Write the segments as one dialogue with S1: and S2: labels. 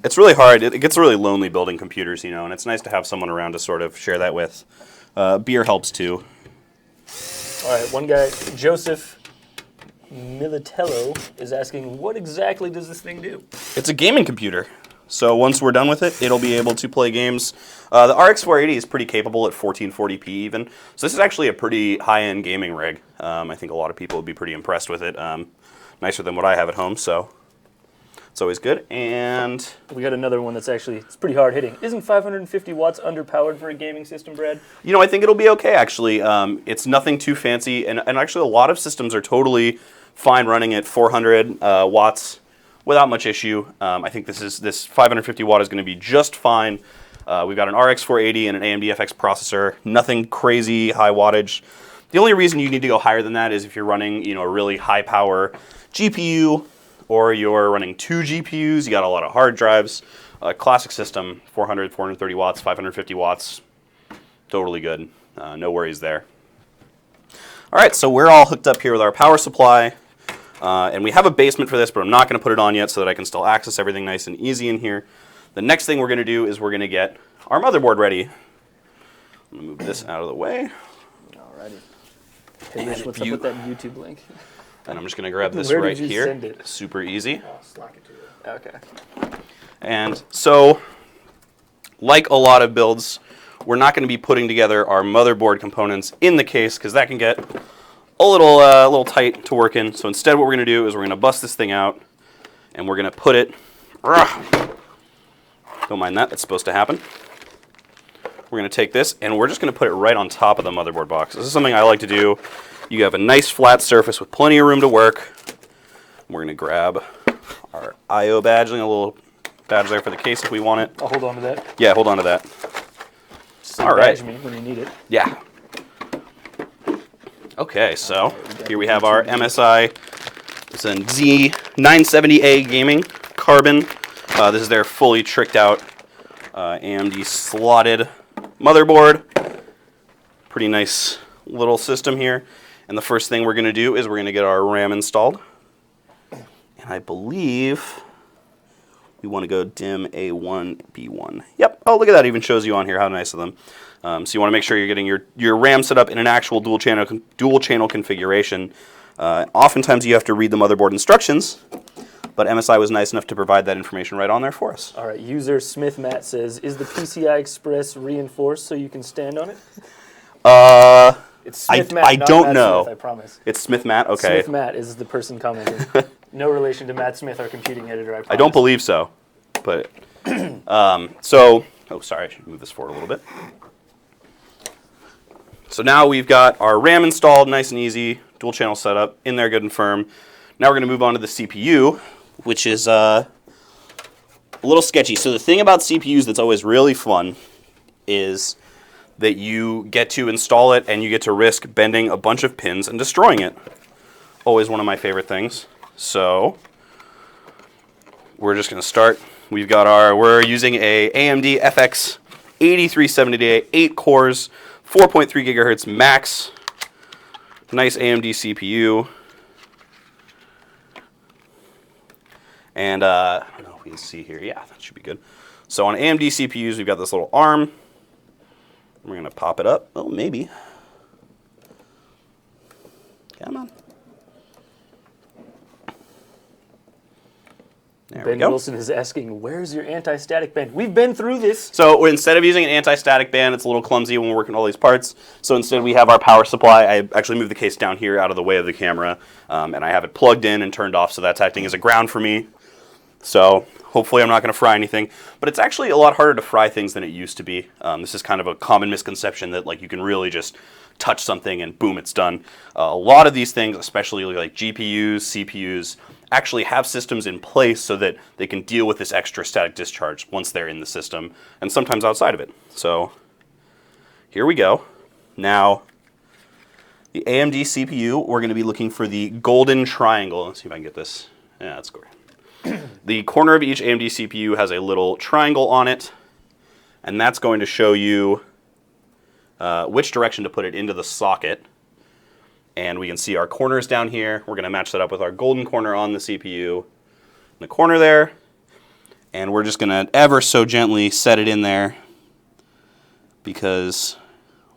S1: It's really hard. It gets really lonely building computers, you know, and it's nice to have someone around to sort of share that with. Beer helps too.
S2: All right, one guy, Joseph Militello, is asking, what exactly does this thing do?
S1: It's a gaming computer. So once we're done with it, it'll be able to play games. The RX 480 is pretty capable at 1440p even. So this is actually a pretty high-end gaming rig. I think a lot of people would be pretty impressed with it. Nicer than what I have at home, so it's always good. And
S2: we got another one that's actually, it's pretty hard hitting. Isn't 550 watts underpowered for a gaming system, Brad?
S1: You know, I think it'll be okay, actually. It's nothing too fancy, and actually a lot of systems are totally fine running at 400 watts without much issue. I think this 550 watt is going to be just fine. We've got an RX 480 and an AMD FX processor. Nothing crazy high wattage. The only reason you need to go higher than that is if you're running, you know, a really high power GPU, or you're running 2 GPUs. You got a lot of hard drives. Classic system, 400, 430 watts, 550 watts. Totally good. No worries there. All right, so we're all hooked up here with our power supply. And we have a basement for this, but I'm not going to put it on yet so that I can still access everything nice and easy in here. The next thing we're going to do is we're going to get our motherboard ready. I'm going to move this out of the way.
S2: Alrighty. Hey, Rich, what's up with that YouTube link?
S1: And I'm just going to grab this
S2: Where
S1: right
S2: did you
S1: here.
S2: send it?
S1: Super easy.
S3: I'll slack it to you.
S2: Okay.
S1: And so, like a lot of builds, we're not going to be putting together our motherboard components in the case because that can get a little tight to work in. So instead what we're going to do is we're going to bust this thing out and we're going to put it, don't mind that, that's supposed to happen. We're going to take this and we're just going to put it right on top of the motherboard box. This is something I like to do. You have a nice flat surface with plenty of room to work. We're going to grab our I/O badge, a little badge there for the case if we want it.
S2: I'll hold on to that.
S1: Yeah, hold on to that.
S2: Just
S1: all right.
S2: Badge me when you need it.
S1: Yeah. Okay, so here we have our MSI. It's a Z970A gaming carbon. This is their fully tricked out AMD slotted motherboard. Pretty nice little system here. And the first thing we're going to do is we're going to get our RAM installed. And I believe we want to go DIMM A1 B1. Yep. Oh, look at that. It even shows you on here. How nice of them. So you want to make sure you're getting your RAM set up in an actual dual channel configuration. Oftentimes you have to read the motherboard instructions, but MSI was nice enough to provide that information right on there for us.
S2: All right. User Smith Matt says, "Is the PCI Express reinforced so you can stand on it?" It's Smith Matt.
S1: I
S2: not
S1: don't
S2: Matt
S1: know.
S2: Smith, I promise.
S1: It's Smith Matt. Okay.
S2: Smith Matt is the person commenting. No relation to Matt Smith, our computing editor. I promise.
S1: I don't believe so, but so. Oh, sorry. I should move this forward a little bit. So now we've got our RAM installed, nice and easy, dual channel setup, in there good and firm. Now we're going to move on to the CPU, which is a little sketchy. So the thing about CPUs that's always really fun is that you get to install it and you get to risk bending a bunch of pins and destroying it. Always one of my favorite things. So we're just going to start. We're using a AMD FX 8370, 8 cores, 4.3 gigahertz max. Nice AMD CPU. And I don't know if we can see here. Yeah, that should be good. So on AMD CPUs, we've got this little arm. We're going to pop it up. Oh, maybe. Come on. There we
S2: Ben
S1: go.
S2: Wilson is asking, where's your anti-static band? We've been through this.
S1: So instead of using an anti-static band, it's a little clumsy when we're working all these parts. So instead we have our power supply. I actually moved the case down here out of the way of the camera. And I have it plugged in and turned off, so that's acting as a ground for me. So hopefully I'm not going to fry anything. But it's actually a lot harder to fry things than it used to be. This is kind of a common misconception that like you can really just touch something and boom, it's done. A lot of these things, especially like GPUs, CPUs, actually have systems in place so that they can deal with this extra static discharge once they're in the system, and sometimes outside of it. So here we go. Now, the AMD CPU, we're going to be looking for the golden triangle. Let's see if I can get this. Yeah, that's great. The corner of each AMD CPU has a little triangle on it, and that's going to show you which direction to put it into the socket. And we can see our corners down here. We're going to match that up with our golden corner on the CPU in the corner there. And we're just going to ever so gently set it in there, because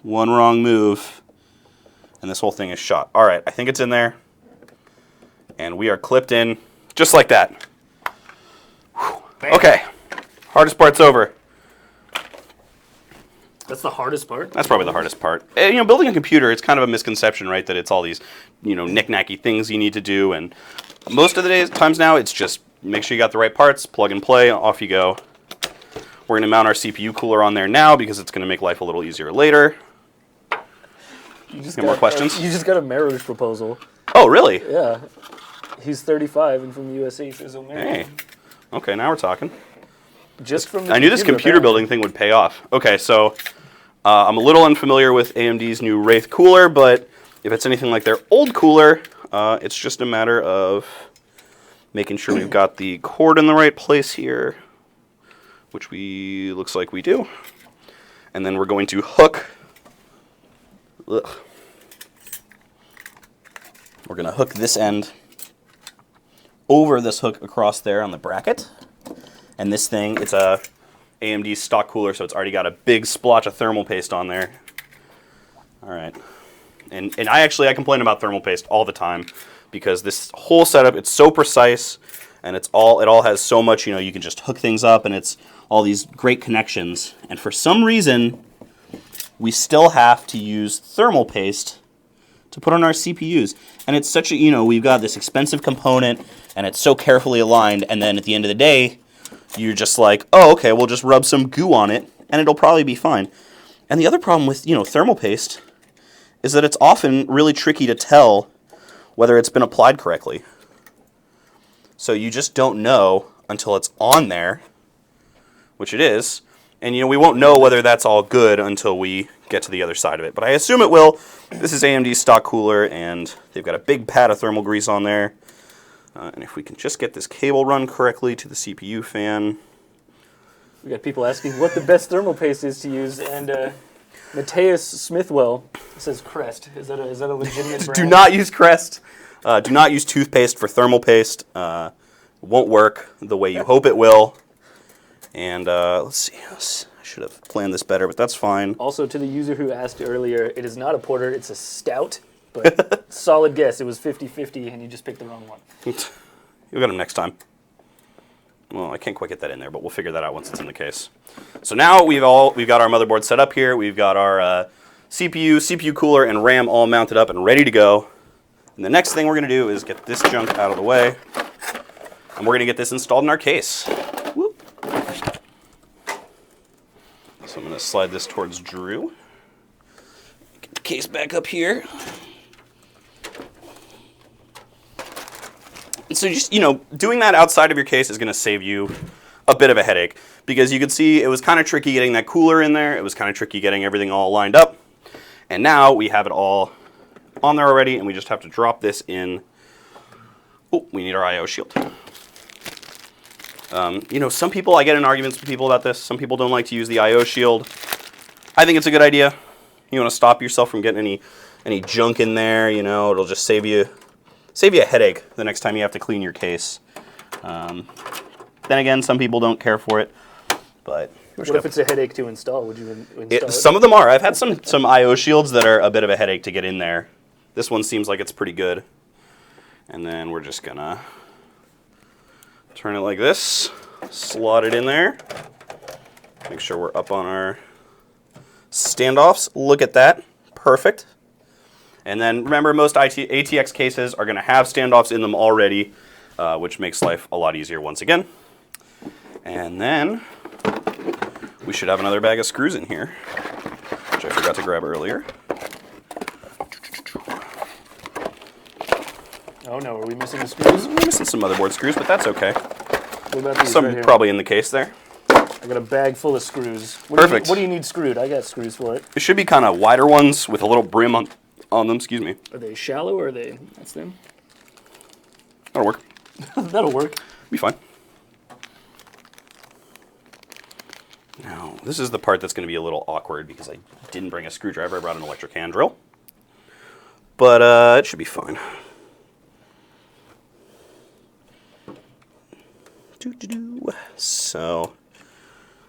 S1: one wrong move and this whole thing is shot. All right, I think it's in there. And we are clipped in just like that. Okay, hardest part's over.
S2: That's the hardest part?
S1: That's probably the hardest part. You know, building a computer, it's kind of a misconception, right, that it's all these, you know, knick-knacky things you need to do. And most of the times now, it's just make sure you got the right parts, plug and play, off you go. We're going to mount our CPU cooler on there now because it's going to make life a little easier later. More questions?
S2: You just got a marriage proposal.
S1: Oh, really?
S2: Yeah. He's 35 and from the USA, says he'll marry.
S1: Hey. Okay, now we're talking.
S2: Just from the
S1: I knew this computer building thing would pay off. Okay, so I'm a little unfamiliar with AMD's new Wraith cooler, but if it's anything like their old cooler, it's just a matter of making sure we've got the cord in the right place here, which looks like we do. And then we're going to hook. Ugh. We're going to hook this end over this hook across there on the bracket. And this thing, it's a AMD stock cooler, so it's already got a big splotch of thermal paste on there. All right. And I complain about thermal paste all the time because this whole setup, it's so precise and it all has so much, you know, you can just hook things up and it's all these great connections. And for some reason, we still have to use thermal paste to put on our CPUs. And it's such a, you know, we've got this expensive component and it's so carefully aligned, and then at the end of the day, you're just like, oh, okay, we'll just rub some goo on it, and it'll probably be fine. And the other problem with, you know, thermal paste is that it's often really tricky to tell whether it's been applied correctly. So you just don't know until it's on there, which it is. And, you know, we won't know whether that's all good until we get to the other side of it. But I assume it will. This is AMD's stock cooler, and they've got a big pad of thermal grease on there. And if we can just get this cable run correctly to the CPU fan.
S2: We got people asking what the best thermal paste is to use, and Mateus Smithwell says Crest. Is that a legitimate brand?
S1: Do not use Crest. Do not use toothpaste for thermal paste. It won't work the way you hope it will. And let's see. I should have planned this better, but that's fine.
S2: Also, to the user who asked earlier, it is not a porter, it's a stout. But solid guess, it was 50-50, and you just picked the wrong one.
S1: You'll get them next time. Well, I can't quite get that in there, but we'll figure that out once it's in the case. So now we've got our motherboard set up here. We've got our CPU cooler, and RAM all mounted up and ready to go. And the next thing we're going to do is get this junk out of the way, and we're going to get this installed in our case. Whoop. So I'm going to slide this towards Drew. Get the case back up here. So just, you know, doing that outside of your case is going to save you a bit of a headache, because you can see it was kind of tricky getting that cooler in there. It was kind of tricky getting everything all lined up. And now we have it all on there already, and we just have to drop this in. Oh, we need our I/O shield. You know, some people, I get in arguments with people about this. Some people don't like to use the I/O shield. I think it's a good idea. You want to stop yourself from getting any junk in there. You know, it'll just save you a headache the next time you have to clean your case. Then again, some people don't care for it. But
S2: what if it's a headache to install? Would you install it?
S1: Some of them are. I've had some I/O shields that are a bit of a headache to get in there. This one seems like it's pretty good. And then we're just gonna turn it like this, slot it in there. Make sure we're up on our standoffs. Look at that. Perfect. And then remember, most ATX cases are going to have standoffs in them already, which makes life a lot easier once again. And then we should have another bag of screws in here, which I forgot to grab earlier.
S2: Oh no, are we missing the screws?
S1: We're missing some motherboard screws, but that's okay.
S2: What about these
S1: Some
S2: right here?
S1: probably in the case there.
S2: I got a bag full of screws.
S1: Perfect.
S2: What do you need screwed? I got screws for it.
S1: It should be kind of wider ones with a little brim on them, excuse me.
S2: Are they shallow or are they? That's them.
S1: That'll work.
S2: That'll work.
S1: Be fine. Now, this is the part that's going to be a little awkward because I didn't bring a screwdriver. I brought an electric hand drill. But it should be fine. So,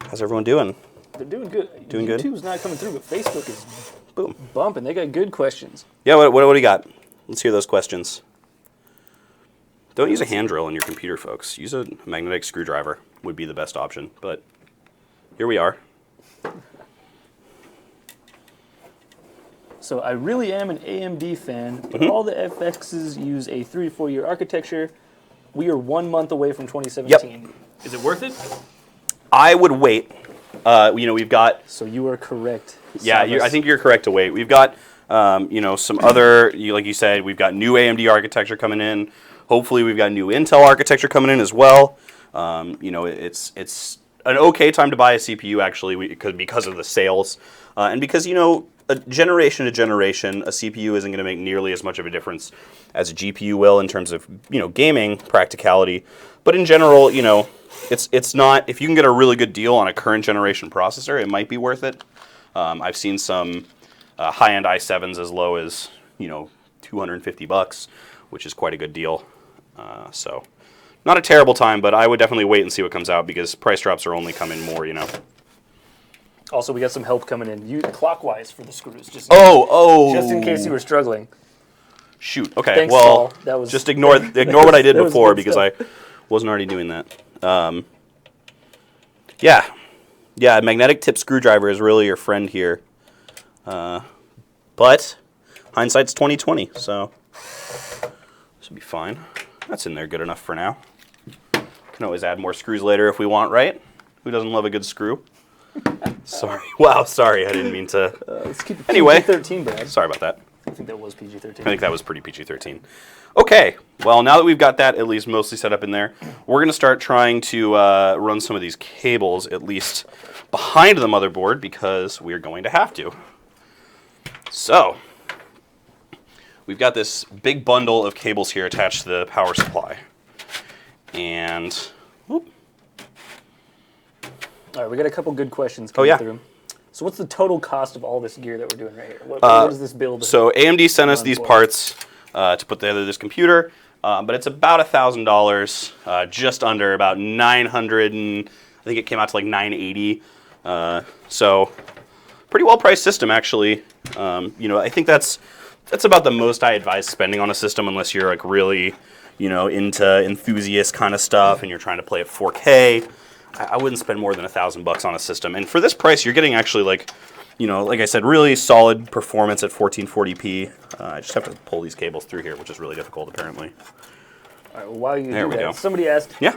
S1: how's everyone doing?
S2: They're doing good.
S1: Doing good?
S2: YouTube's not coming through, but Facebook is
S1: Boom.
S2: bumping. They got good questions.
S1: Yeah, what do you got? Let's hear those questions. Don't use a hand drill on your computer, folks. Use a magnetic screwdriver would be the best option, but here we are.
S2: So I really am an AMD fan, but all the FXs use a 3 to 4 year architecture. We are 1 month away from 2017.
S1: Yep.
S2: Is it worth it?
S1: I would wait. We've got...
S2: So you are correct.
S1: Yeah, I think you're correct to wait. We've got, some other, like you said, we've got new AMD architecture coming in. Hopefully we've got new Intel architecture coming in as well. It's an okay time to buy a CPU, actually, because of the sales. And because, a generation to generation, a CPU isn't going to make nearly as much of a difference as a GPU will in terms of, gaming practicality. But in general, it's not, if you can get a really good deal on a current generation processor, it might be worth it. I've seen some high-end i7s as low as, $250, which is quite a good deal. So not a terrible time, but I would definitely wait and see what comes out because price drops are only coming more,
S2: Also, we got some help coming in. Clockwise for the screws. Just in case you were struggling.
S1: Shoot. Okay.
S2: Thanks,
S1: well,
S2: Paul. That was
S1: just ignore what I did before because
S2: stuff.
S1: I wasn't already doing that. Yeah. Magnetic tip screwdriver is really your friend here. But hindsight's 20/20, so this will be fine. That's in there good enough for now. Can always add more screws later if we want, right? Who doesn't love a good screw? Sorry. Wow, sorry. I didn't mean to.
S2: Let's keep it
S1: Anyway.
S2: PG-13, Brad.
S1: Sorry about that.
S2: I think that was PG-13.
S1: I think that was pretty PG-13. Okay, well, now that we've got that at least mostly set up in there, we're going to start trying to run some of these cables, at least behind the motherboard, because we're going to have to. So, we've got this big bundle of cables here attached to the power supply. And, whoop.
S2: All right, we got a couple good questions coming through. So what's the total cost of all this gear that we're doing right here? What does this build?
S1: So AMD sent us these parts to put together this computer, but it's about $1,000, just under about 900, and I think it came out to like 980. So pretty well priced system actually. I think that's about the most I advise spending on a system unless you're like really, into enthusiast kind of stuff and you're trying to play at 4K. I wouldn't spend more than $1,000 on a system. And for this price, you're getting actually like I said, really solid performance at 1440p. I just have to pull these cables through here, which is really difficult apparently.
S2: All right, well, while you
S1: There
S2: do
S1: we
S2: that,
S1: go.
S2: somebody asked,
S1: Yeah.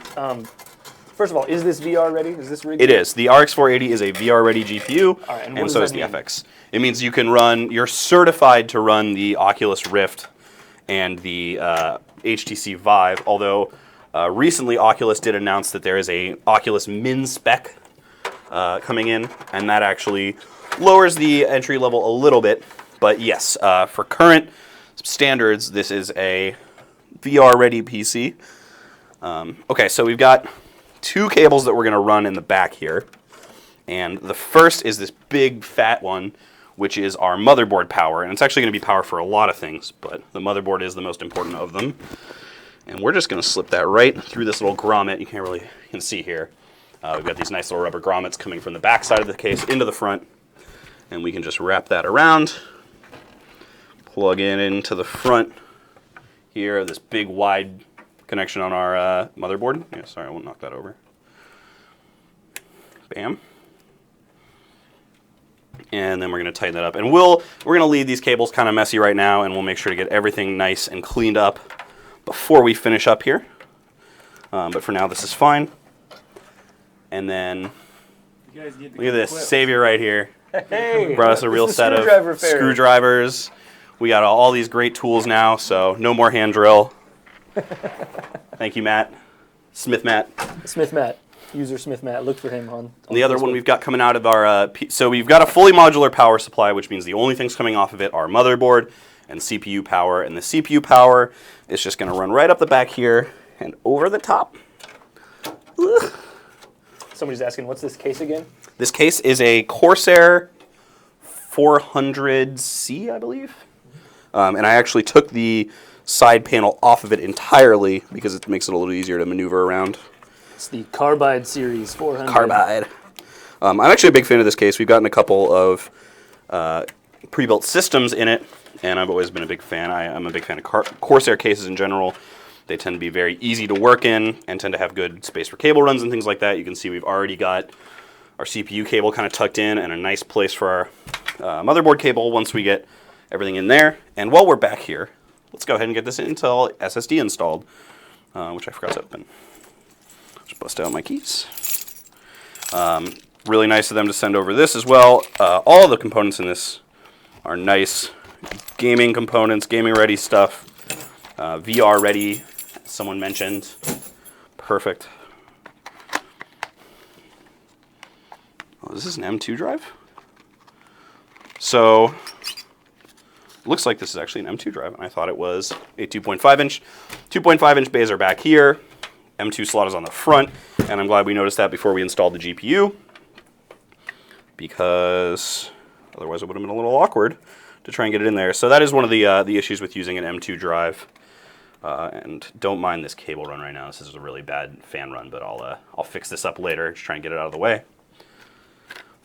S2: First of all, is this VR ready? Is this rigged?
S1: It is. The RX 480 is a VR ready GPU,
S2: All right, and what
S1: and
S2: does
S1: so
S2: that
S1: is the
S2: mean?
S1: FX. It means you can run, you're certified to run the Oculus Rift and the HTC Vive, although recently Oculus did announce that there is a Oculus Min spec coming in, and that actually lowers the entry level a little bit. But yes, for current standards, this is a VR ready PC. Okay, so we've got two cables that we're going to run in the back here. And the first is this big fat one, which is our motherboard power. And it's actually going to be power for a lot of things, but the motherboard is the most important of them. And we're just going to slip that right through this little grommet. You can see here. We've got these nice little rubber grommets coming from the back side of the case into the front. And we can just wrap that around, plug it into the front here of this big wide connection on our motherboard. Yeah, sorry, I won't knock that over. Bam. And then we're going to tighten that up. And we're going to leave these cables kind of messy right now, and we'll make sure to get everything nice and cleaned up before we finish up here. But for now, this is fine. And then, look at this, Savior right here.
S2: Hey,
S1: Brought us a real set of screwdrivers. We got all these great tools now, so no more hand drill. Thank you, Matt. Smith Matt.
S2: User Smith Matt. Look for him on
S1: And the other
S2: Facebook.
S1: one we've got coming out of our, so we've got a fully modular power supply, which means the only things coming off of it are motherboard and CPU power. And the CPU power is just going to run right up the back here and over the top. Ugh.
S2: Somebody's asking, what's this case again?
S1: This case is a Corsair 400C, I believe. And I actually took the side panel off of it entirely because it makes it a little easier to maneuver around.
S2: It's the Carbide Series 400.
S1: Carbide. I'm actually a big fan of this case. We've gotten a couple of pre-built systems in it, and I've always been a big fan. I'm a big fan of Corsair cases in general. They tend to be very easy to work in and tend to have good space for cable runs and things like that. You can see we've already got our CPU cable kind of tucked in and a nice place for our motherboard cable once we get everything in there. And while we're back here, let's go ahead and get this Intel SSD installed, which I forgot to open. Just bust out my keys. Really nice of them to send over this as well. All of the components in this are nice gaming components, gaming ready stuff, VR ready, someone mentioned. Perfect. Oh, is this an M2 drive? So, looks like this is actually an M2 drive, and I thought it was a 2.5 inch. 2.5 inch bays are back here. M2 slot is on the front, and I'm glad we noticed that before we installed the GPU, because otherwise it would have been a little awkward to try and get it in there. So that is one of the issues with using an M2 drive. And don't mind this cable run right now. This is a really bad fan run, but I'll fix this up later. Just try and get it out of the way.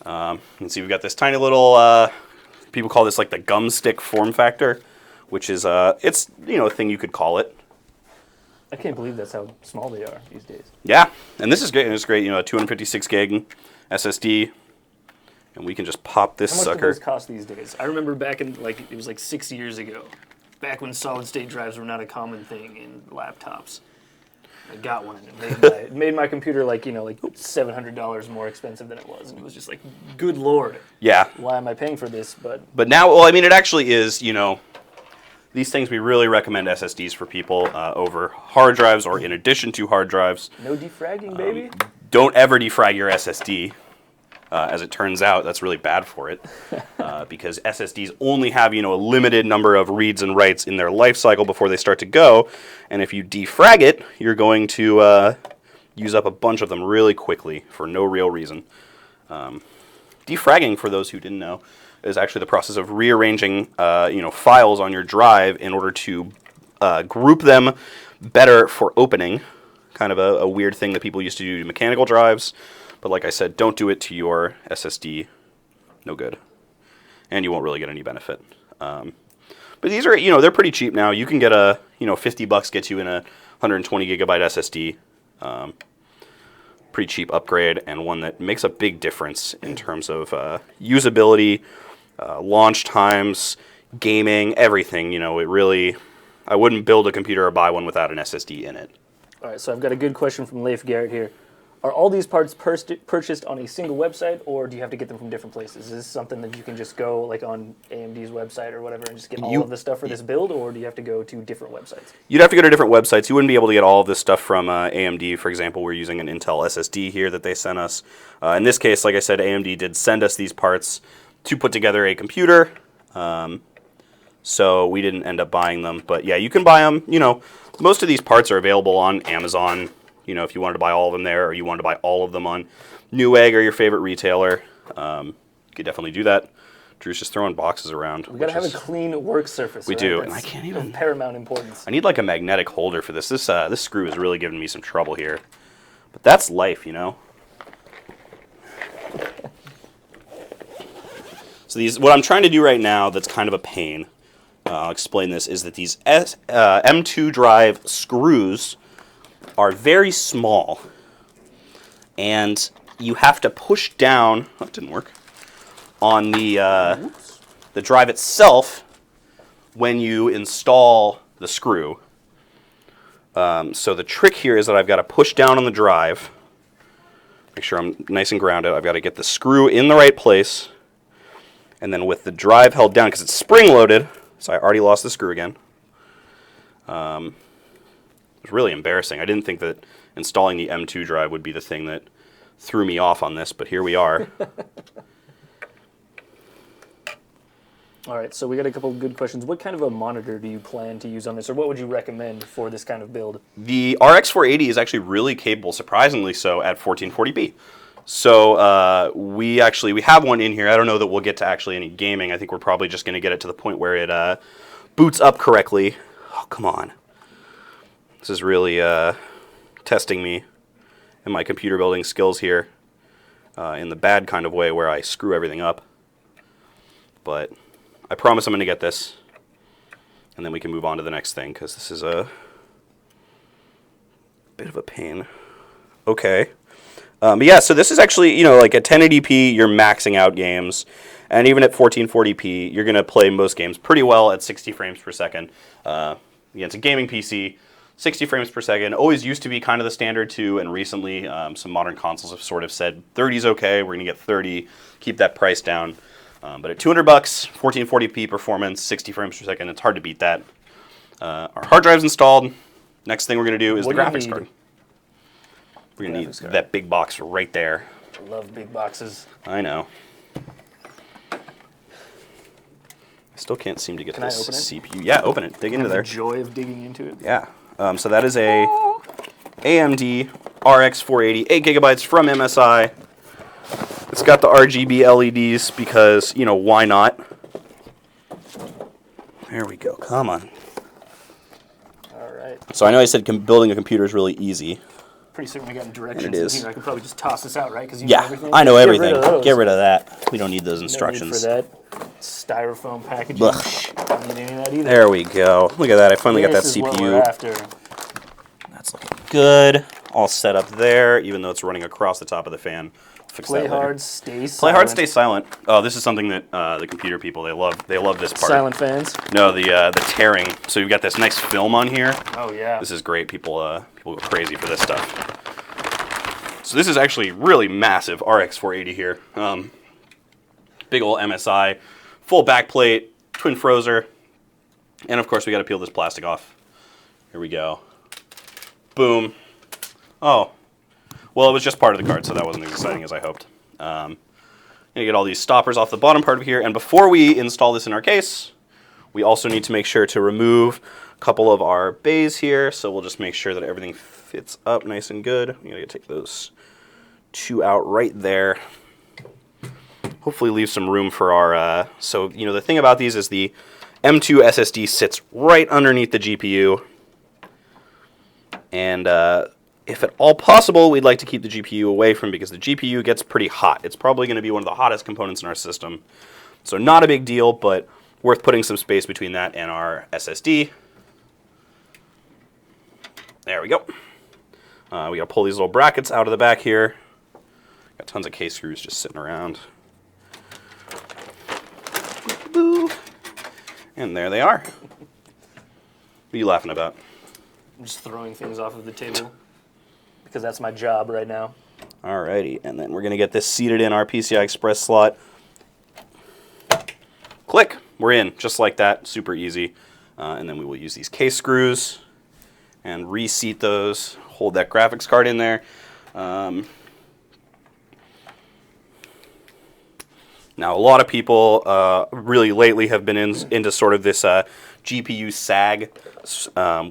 S1: You can see we've got this tiny little, people call this like the gum stick form factor, which is, it's, you know, a thing you could call it.
S2: I can't believe that's how small they are these days.
S1: Yeah, and this is great. It's great, you know, a 256 gig SSD, and we can just pop this sucker.
S2: How much do those cost these days? I remember back in, like, it was like 6 years ago, back when solid-state drives were not a common thing in laptops. I got one, and it made my computer like, you know, like $700 more expensive than it was, and it was just like, good lord.
S1: Yeah.
S2: Why am I paying for this?
S1: But now, well, I mean, it actually is, you know, these things we really recommend SSDs for people over hard drives or in addition to hard drives.
S2: No defragging, baby.
S1: Don't ever defrag your SSD. As it turns out, that's really bad for it because SSDs only have, you know, a limited number of reads and writes in their life cycle before they start to go. And if you defrag it, you're going to use up a bunch of them really quickly for no real reason. Defragging, for those who didn't know, is actually the process of rearranging, you know, files on your drive in order to group them better for opening. Kind of a weird thing that people used to do to mechanical drives. But like I said, don't do it to your SSD. No good. And you won't really get any benefit. But these are, you know, they're pretty cheap now. You can get a, you know, $50 gets you in a 120 gigabyte SSD. Pretty cheap upgrade, and one that makes a big difference in terms of usability, launch times, gaming, everything. You know, it really, I wouldn't build a computer or buy one without an SSD in it.
S2: All right, so I've got a good question from Leif Garrett here. Are all these parts purchased on a single website, or do you have to get them from different places? Is this something that you can just go like on AMD's website or whatever and just get all of the stuff for this build, or do you have to go to different websites?
S1: You'd have to go to different websites. You wouldn't be able to get all of this stuff from AMD. For example, we're using an Intel SSD here that they sent us. In this case, like I said, AMD did send us these parts to put together a computer. So we didn't end up buying them. But yeah, you can buy them. You know, most of these parts are available on Amazon. You know, if you wanted to buy all of them there, or you wanted to buy all of them on Newegg or your favorite retailer, you could definitely do that. Drew's just throwing boxes around.
S2: We gotta have a clean work surface.
S1: We
S2: right?
S1: do,
S2: That's
S1: and I can't even.
S2: of paramount importance.
S1: I need like a magnetic holder for this. This screw is really giving me some trouble here, but that's life, you know. So what I'm trying to do right now, that's kind of a pain. I'll explain this. Is that these M2 drive screws are very small, and you have to push down. Oh, it didn't work on the drive itself when you install the screw. So the trick here is that I've got to push down on the drive, make sure I'm nice and grounded. I've got to get the screw in the right place, and then with the drive held down, because it's spring-loaded, so I already lost the screw again. It was really embarrassing. I didn't think that installing the M2 drive would be the thing that threw me off on this, but here we are.
S2: All right, so we got a couple of good questions. What kind of a monitor do you plan to use on this, or what would you recommend for this kind of build?
S1: The RX 480 is actually really capable, surprisingly so, at 1440p. So we have one in here. I don't know that we'll get to actually any gaming. I think we're probably just going to get it to the point where it boots up correctly. Oh, come on. This is really testing me in my computer building skills here, in the bad kind of way where I screw everything up. But I promise I'm going to get this, and then we can move on to the next thing, because this is a bit of a pain. Okay. But yeah, so this is actually, you know, like at 1080p, you're maxing out games. And even at 1440p, you're going to play most games pretty well at 60 frames per second. Again, it's a gaming PC. 60 frames per second always used to be kind of the standard too, and recently some modern consoles have sort of said 30 is okay, we're going to get 30, keep that price down. But at $200, 1440p performance, 60 frames per second, it's hard to beat that. Our hard drive's installed. Next thing we're going to do is the graphics card. We're going to need that big box right there.
S2: I love big boxes.
S1: I know. I still can't seem to get this CPU. Yeah, open it. Dig into there.
S2: The joy of digging into it.
S1: Yeah. So that is a AMD RX 480, 8 gigabytes from MSI. It's got the RGB LEDs because, you know, why not? There we go. Come on.
S2: All right.
S1: So I know I said building a computer is really easy.
S2: Pretty certain we got directions.
S1: And it is.
S2: Here. I can probably just toss this out, right? Because you know everything.
S1: I know everything. Get rid of that. We don't need those instructions.
S2: No need for that. Styrofoam packaging. Don't need any of that either.
S1: There we go. Look at that. I finally got that CPU.
S2: What we're after.
S1: That's looking good. All set up there, even though it's running across the top of the fan. Fix
S2: Play
S1: that later.
S2: hard, stay silent.
S1: Play hard, stay silent. Oh, this is something that the computer people, they love. They love this part.
S2: Silent fans?
S1: No, the tearing. So you've got this nice film on here.
S2: Oh yeah.
S1: This is great. People go crazy for this stuff. So this is actually really massive RX 480 here. Big old MSI, full backplate, twin frozer, and of course we got to peel this plastic off. Here we go. Boom. Oh. Well, it was just part of the card, so that wasn't as exciting as I hoped. I'm gonna get all these stoppers off the bottom part of here, and before we install this in our case, we also need to make sure to remove a couple of our bays here, so we'll just make sure that everything fits up nice and good. I'm gonna take those two out right there. Hopefully leave some room for our, so, you know, the thing about these is the M2 SSD sits right underneath the GPU, and if at all possible, we'd like to keep the GPU away from it because the GPU gets pretty hot. It's probably going to be one of the hottest components in our system. So not a big deal, but worth putting some space between that and our SSD. There we go. We got to pull these little brackets out of the back here. Got tons of case screws just sitting around. And there they are. What are you laughing about?
S2: I'm just throwing things off of the table because that's my job right now.
S1: Alrighty, and then we're going to get this seated in our PCI Express slot. Click, we're in, just like that, super easy. And then we will use these case screws and reseat those, hold that graphics card in there. Now, a lot of people really lately have been into sort of this GPU sag,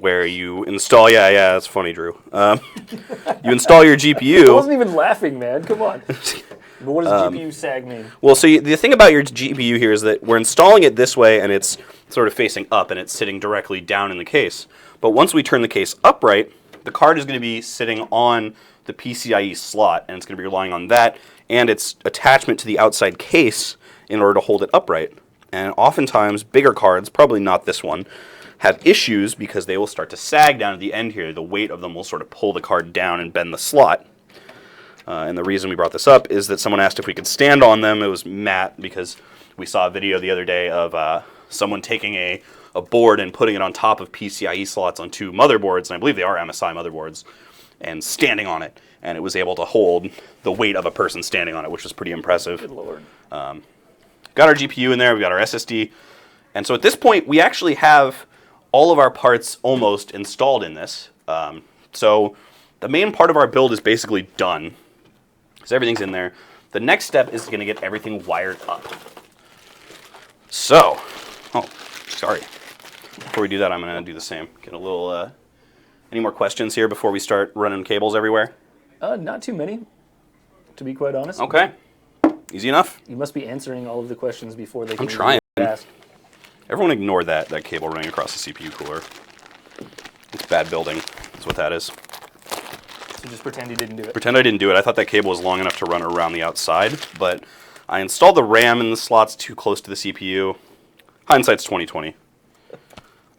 S1: where you install, yeah, that's funny, Drew. You install your GPU.
S2: I wasn't even laughing, man, come on. But what does GPU sag mean?
S1: Well, so the thing about your GPU here is that we're installing it this way, and it's sort of facing up, and it's sitting directly down in the case. But once we turn the case upright, the card is going to be sitting on the PCIe slot, and it's going to be relying on that and its attachment to the outside case in order to hold it upright. And oftentimes, bigger cards, probably not this one, have issues because they will start to sag down at the end here. The weight of them will sort of pull the card down and bend the slot. And the reason we brought this up is that someone asked if we could stand on them. It was Matt, because we saw a video the other day of someone taking a board and putting it on top of PCIe slots on two motherboards, and I believe they are MSI motherboards, and standing on it. And it was able to hold the weight of a person standing on it, which was pretty impressive.
S2: Good Lord.
S1: Got our GPU in there, we've got our SSD. And so at this point, we actually have all of our parts almost installed in this. So the main part of our build is basically done. So everything's in there. The next step is going to get everything wired up. So, oh, sorry. Before we do that, I'm going to do the same. Get a little, any more questions here before we start running cables everywhere?
S2: Not too many, to be quite honest.
S1: Okay. Easy enough.
S2: You must be answering all of the questions before they can
S1: I'm trying.
S2: ask.
S1: Everyone ignore that cable running across the CPU cooler. It's bad building. That's what that is.
S2: So just pretend you didn't do it.
S1: Pretend I didn't do it. I thought that cable was long enough to run around the outside, but I installed the RAM in the slots too close to the CPU. Hindsight's 20/20.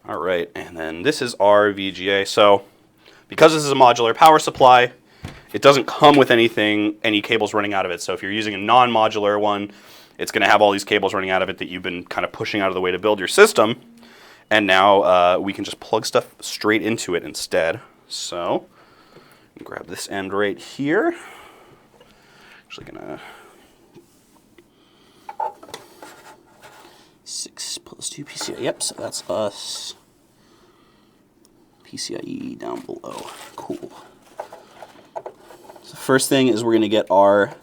S1: All right, and then this is our VGA. So because this is a modular power supply, it doesn't come with any cables running out of it. So if you're using a non-modular one, it's going to have all these cables running out of it that you've been kind of pushing out of the way to build your system. And now we can just plug stuff straight into it instead. So grab this end right here. Actually gonna 6 plus 2 PCIe. Yep, so that's us. PCIe down below. Cool. So first thing is we're gonna get our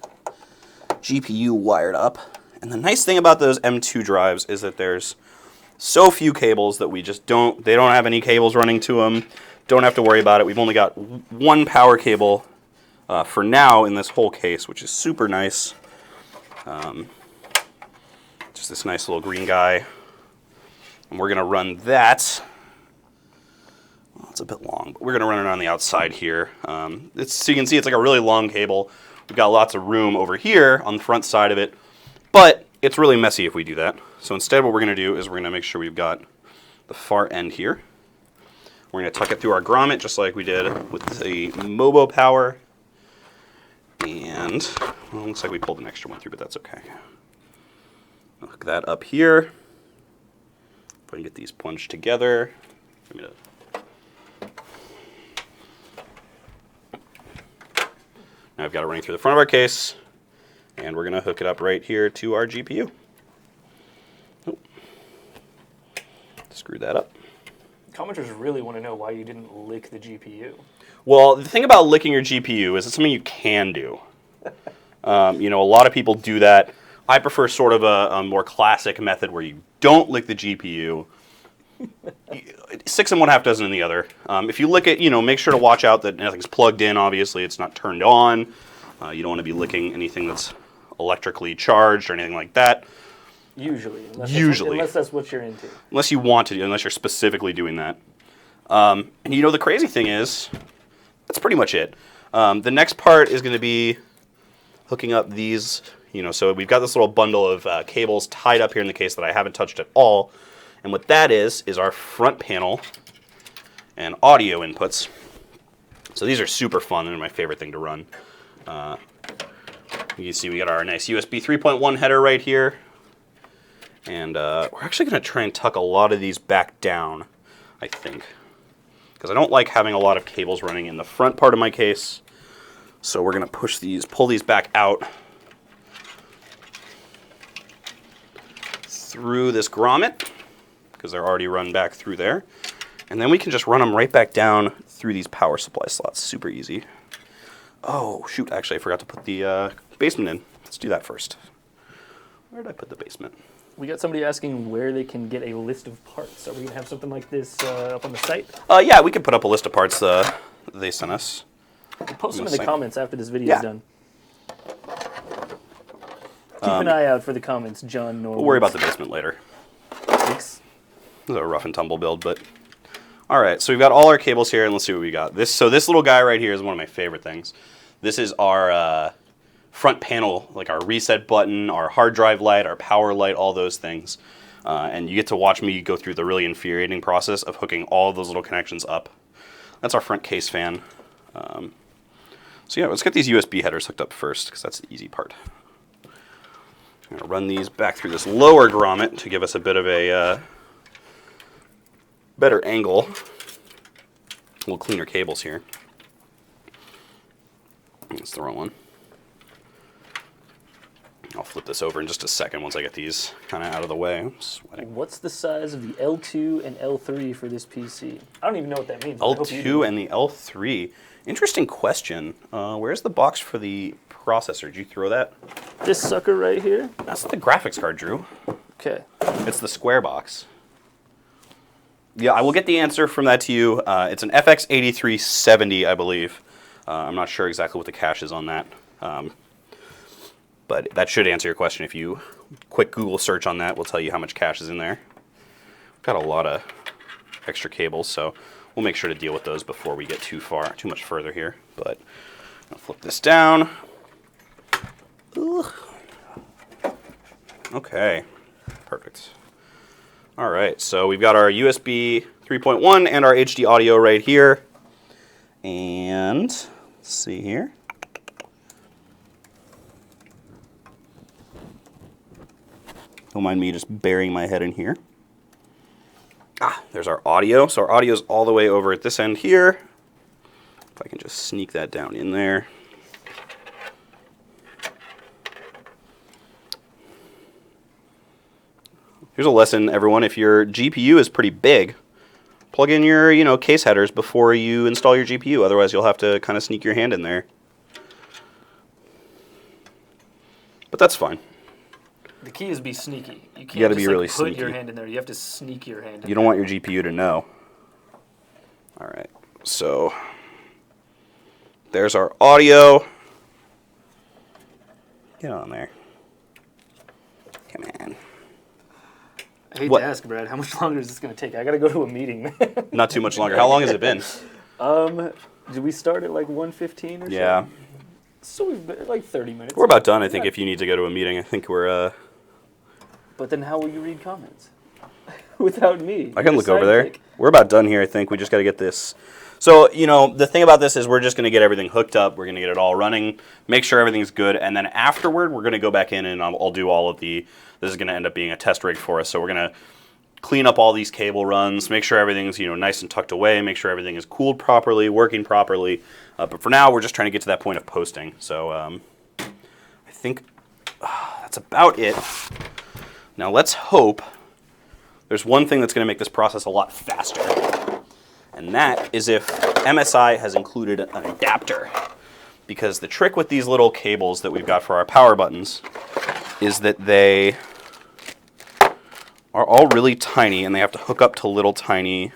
S1: GPU wired up. And the nice thing about those M2 drives is that there's so few cables that they don't have any cables running to them. Don't have to worry about it. We've only got one power cable for now in this whole case, which is super nice. Just this nice little green guy. And we're going to run that. Well, it's a bit long, but we're going to run it on the outside here. So you can see it's like a really long cable. We've got lots of room over here on the front side of it, but it's really messy if we do that. So instead what we're going to do is we're going to make sure we've got the far end here. We're going to tuck it through our grommet just like we did with the Motherboard Power. And, well, it looks like we pulled an extra one through, but that's okay. Hook that up here. If I can get these plunged together. Now I've got it running through the front of our case, and we're going to hook it up right here to our GPU. Oh. Screw that up.
S2: Commenters really want to know why you didn't lick the GPU.
S1: Well, the thing about licking your GPU is it's something you can do. A lot of people do that. I prefer sort of a more classic method where you don't lick the GPU. 6 in one, half dozen in the other. If you lick it, make sure to watch out that nothing's plugged in. Obviously, it's not turned on. You don't want to be licking anything that's electrically charged or anything like that.
S2: Usually. Unless that's what you're into.
S1: Unless you want to, unless you're specifically doing that. And the crazy thing is, that's pretty much it. The next part is going to be hooking up these, so we've got this little bundle of cables tied up here in the case that I haven't touched at all. And what that is our front panel and audio inputs. So these are super fun. They're my favorite thing to run. You can see we got our nice USB 3.1 header right here. And we're actually going to try and tuck a lot of these back down, I think. Because I don't like having a lot of cables running in the front part of my case. So we're going to pull these back out through this grommet, because they're already run back through there. And then we can just run them right back down through these power supply slots. Super easy. Oh, shoot. Actually, I forgot to put the basement in. Let's do that first. Where did I put the basement?
S2: We got somebody asking where they can get a list of parts. Are we going to have something like this up on the site?
S1: Yeah, we can put up a list of parts they sent us.
S2: We'll post them in the comments after this video is done. Keep an eye out for the comments, John Norwood.
S1: We'll worry about the basement later.
S2: Thanks.
S1: This is a rough and tumble build, but... All right, so we've got all our cables here, and let's see what we got. This little guy right here is one of my favorite things. This is our front panel, like our reset button, our hard drive light, our power light, all those things. And you get to watch me go through the really infuriating process of hooking all of those little connections up. That's our front case fan. So yeah, let's get these USB headers hooked up first, because that's the easy part. I'm going to run these back through this lower grommet to give us a bit of a better angle. A little cleaner cables here. That's the wrong one. I'll flip this over in just a second once I get these kind of out of the way. I'm sweating.
S2: What's the size of the L2 and L3 for this PC? I don't even know what that means.
S1: L2 and the L3. Interesting question. Where's the box for the processor? Did you throw that?
S2: This sucker right here?
S1: That's the graphics card, Drew.
S2: Okay.
S1: It's the square box. Yeah, I will get the answer from that to you. It's an FX 8370, I believe. I'm not sure exactly what the cache is on that. But that should answer your question. If you quick Google search on that, will tell you how much cache is in there. Got a lot of extra cables, so we'll make sure to deal with those before we get too much further here. But I'll flip this down. Ugh. Okay, perfect. All right, so we've got our USB 3.1 and our HD audio right here. And let's see here. Don't mind me just burying my head in here. There's our audio. So our audio is all the way over at this end here. If I can just sneak that down in there. Here's a lesson, everyone. If your GPU is pretty big, plug in your, case headers before you install your GPU. Otherwise, you'll have to kind of sneak your hand in there. But that's fine.
S2: The key is be sneaky. You can't
S1: gotta
S2: just
S1: be really
S2: put
S1: sneaky.
S2: your hand in there. You have to sneak your hand in
S1: You don't want your GPU to know. All right, so there's our audio. Get on there. Come on.
S2: I hate
S1: What?
S2: to ask, Brad, how much longer is this going to take? I got to go to a meeting, man.
S1: Not too much longer. How long has it been?
S2: Did we start at like 1:15 or
S1: Yeah.
S2: so? So we've been like 30 minutes.
S1: We're about done, I think, if you need to go to a meeting. I think we're...
S2: But then how will you read comments? Without me.
S1: I can
S2: your
S1: look over there.
S2: sidekick.
S1: We're about done here, I think. We just got to get this. So, the thing about this is we're just going to get everything hooked up. We're going to get it all running, make sure everything's good, and then afterward, we're going to go back in and I'll do all of the... This is going to end up being a test rig for us. So we're going to clean up all these cable runs, make sure everything's nice and tucked away, make sure everything is cooled properly, working properly. But for now, we're just trying to get to that point of posting. So I think that's about it. Now let's hope there's one thing that's going to make this process a lot faster. And that is if MSI has included an adapter. Because the trick with these little cables that we've got for our power buttons is that they are all really tiny and they have to hook up to little tiny.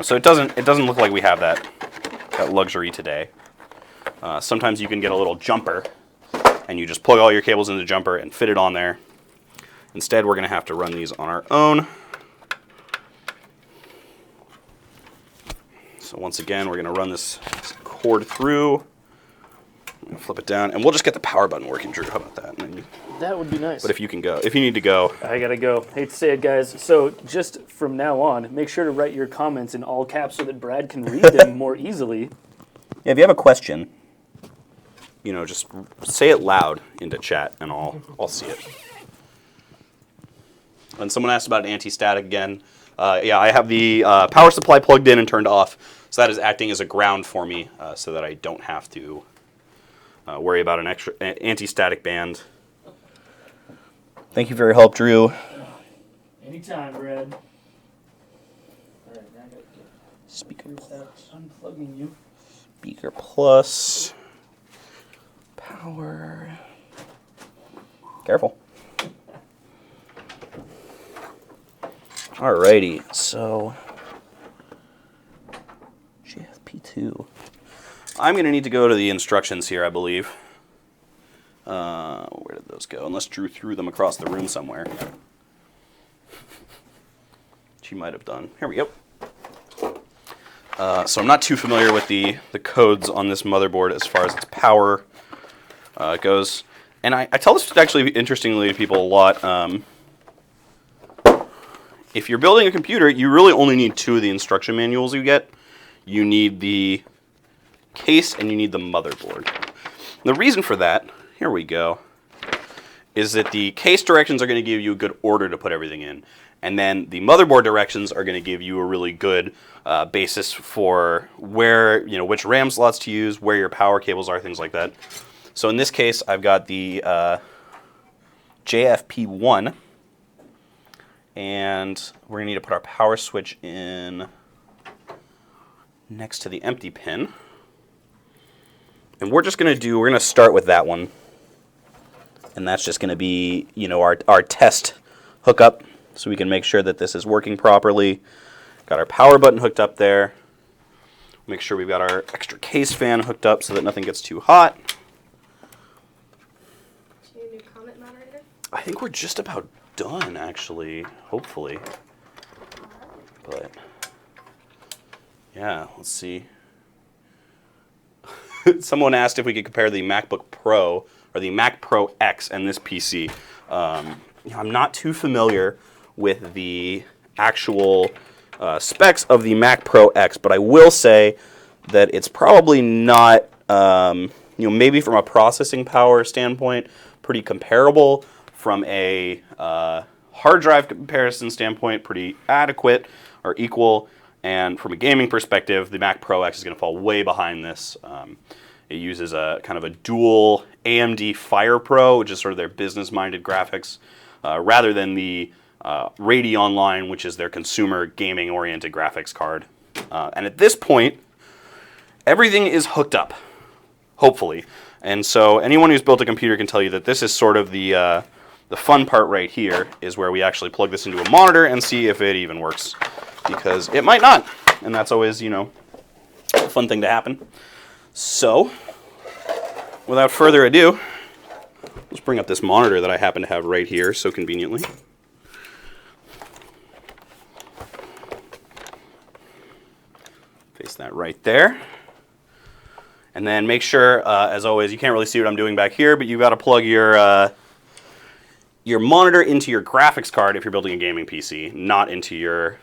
S1: So it doesn't look like we have that luxury today. Sometimes you can get a little jumper and you just plug all your cables in the jumper and fit it on there. Instead, we're going to have to run these on our own. So once again, we're going to run this cord through. Flip it down, and we'll just get the power button working, Drew. How about that?
S2: That would be nice.
S1: But if you need to go.
S2: I gotta go. Hate to say it, guys. So just from now on, make sure to write your comments in all caps so that Brad can read them more easily.
S1: Yeah, if you have a question, just say it loud into chat, and I'll see it. And someone asked about an anti-static again. Yeah, I have the power supply plugged in and turned off, so that is acting as a ground for me, so that I don't have to worry about an extra anti-static band. Thank you for your help, Drew.
S2: Anytime, Brad. All right, now I gotta get
S1: Speaker
S2: without unplugging you.
S1: Speaker plus power. Careful. Alrighty, so JFP2. I'm going to need to go to the instructions here, I believe. Where did those go? Unless Drew threw them across the room somewhere. She might have done. Here we go. So I'm not too familiar with the codes on this motherboard as far as its power goes. And I tell this actually interestingly to people a lot. If you're building a computer, you really only need two of the instruction manuals you get. You need the case and you need the motherboard. The reason for that, here we go, is that the case directions are going to give you a good order to put everything in. And then the motherboard directions are going to give you a really good basis for where, which RAM slots to use, where your power cables are, things like that. So in this case, I've got the JFP1. And we're going to need to put our power switch in next to the empty pin. And we're going to start with that one. And that's just going to be, our test hookup, so we can make sure that this is working properly. Got our power button hooked up there. Make sure we've got our extra case fan hooked up so that nothing gets too hot.
S3: Do you need a new comment moderator?
S1: I think we're just about done, actually, hopefully. But Yeah, let's see. Someone asked if we could compare the MacBook Pro or the Mac Pro X and this PC. I'm not too familiar with the actual specs of the Mac Pro X, but I will say that it's probably not, maybe from a processing power standpoint, pretty comparable. From a hard drive comparison standpoint, pretty adequate or equal. And from a gaming perspective, the Mac Pro X is going to fall way behind this. It uses a kind of a dual AMD Fire Pro, which is sort of their business-minded graphics, rather than the Radeon line, which is their consumer gaming-oriented graphics card. And at this point, everything is hooked up, hopefully. And so anyone who's built a computer can tell you that this is sort of the fun part right here, is where we actually plug this into a monitor and see if it even works. Because it might not, and that's always, a fun thing to happen. So, without further ado, let's bring up this monitor that I happen to have right here so conveniently. Place that right there. And then make sure, as always, you can't really see what I'm doing back here, but you've got to plug your monitor into your graphics card if you're building a gaming PC, not into your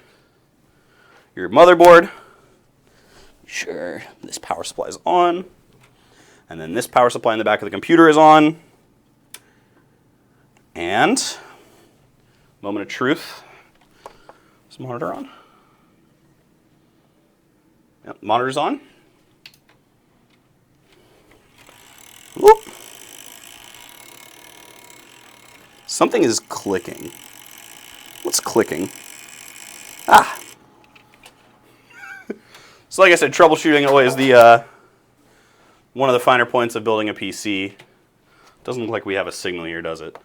S1: motherboard. Sure, this power supply is on. And then this power supply in the back of the computer is on. And, moment of truth. Is the monitor on? Yep, monitor's on. Whoop. Something is clicking. What's clicking? Ah. So like I said, troubleshooting always the one of the finer points of building a PC. Doesn't look like we have a signal here, does it?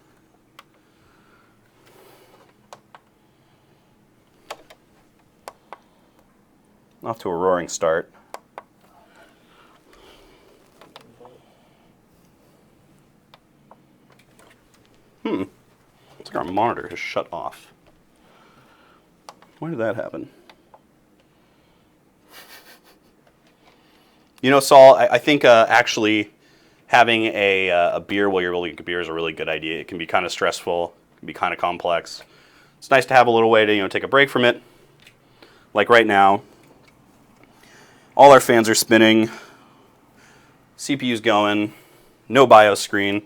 S1: Off to a roaring start. Looks like our monitor has shut off. Why did that happen? Saul, I think actually having a beer while you're building a computer is a really good idea. It can be kind of stressful, it can be kind of complex. It's nice to have a little way to take a break from it. Like right now, all our fans are spinning, CPU's going, no BIOS screen.